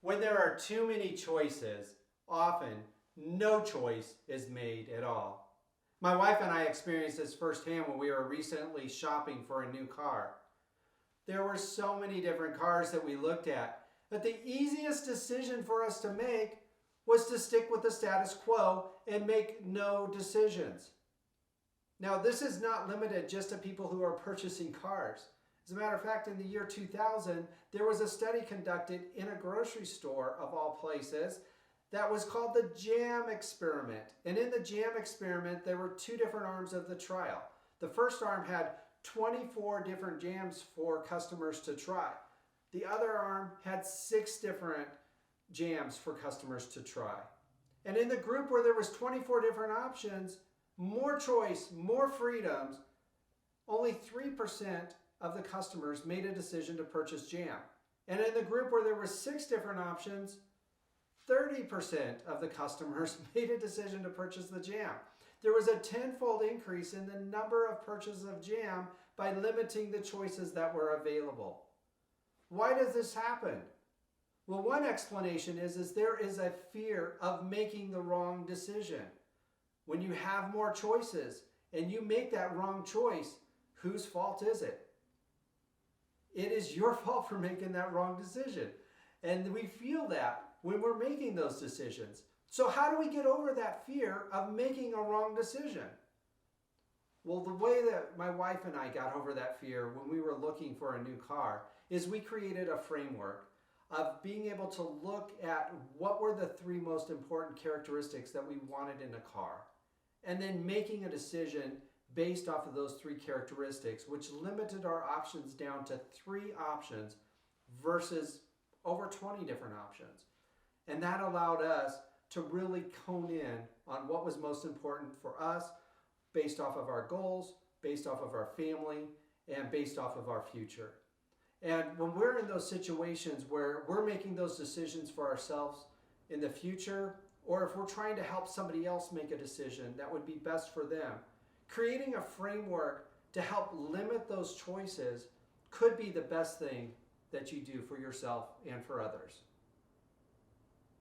When there are too many choices, often no choice is made at all. My wife and I experienced this firsthand when we were recently shopping for a new car. There were so many different cars that we looked at that the easiest decision for us to make was to stick with the status quo and make no decisions. Now, this is not limited just to people who are purchasing cars. As a matter of fact, in the year 2000, there was a study conducted in a grocery store, of all places, that was called the jam experiment. And in the jam experiment, there were two different arms of the trial. The first arm had 24 different jams for customers to try. The other arm had 6 different jams for customers to try. And in the group where there was 24 different options, more choice, more freedoms, only 3% of the customers made a decision to purchase jam. And in the group where there were 6 different options, 30% of the customers made a decision to purchase the jam. There was a tenfold increase in the number of purchases of jam by limiting the choices that were available. Why does this happen? Well, one explanation is there is a fear of making the wrong decision. When you have more choices and you make that wrong choice, whose fault is it? It is your fault for making that wrong decision. And we feel that when we're making those decisions. So how do we get over that fear of making a wrong decision? Well, the way that my wife and I got over that fear when we were looking for a new car is we created a framework of being able to look at what were the 3 most important characteristics that we wanted in a car, and then making a decision based off of those 3 characteristics, which limited our options down to 3 options versus over 20 different options. And that allowed us to really hone in on what was most important for us based off of our goals, based off of our family, and based off of our future. And when we're in those situations where we're making those decisions for ourselves in the future, or if we're trying to help somebody else make a decision that would be best for them, creating a framework to help limit those choices could be the best thing that you do for yourself and for others.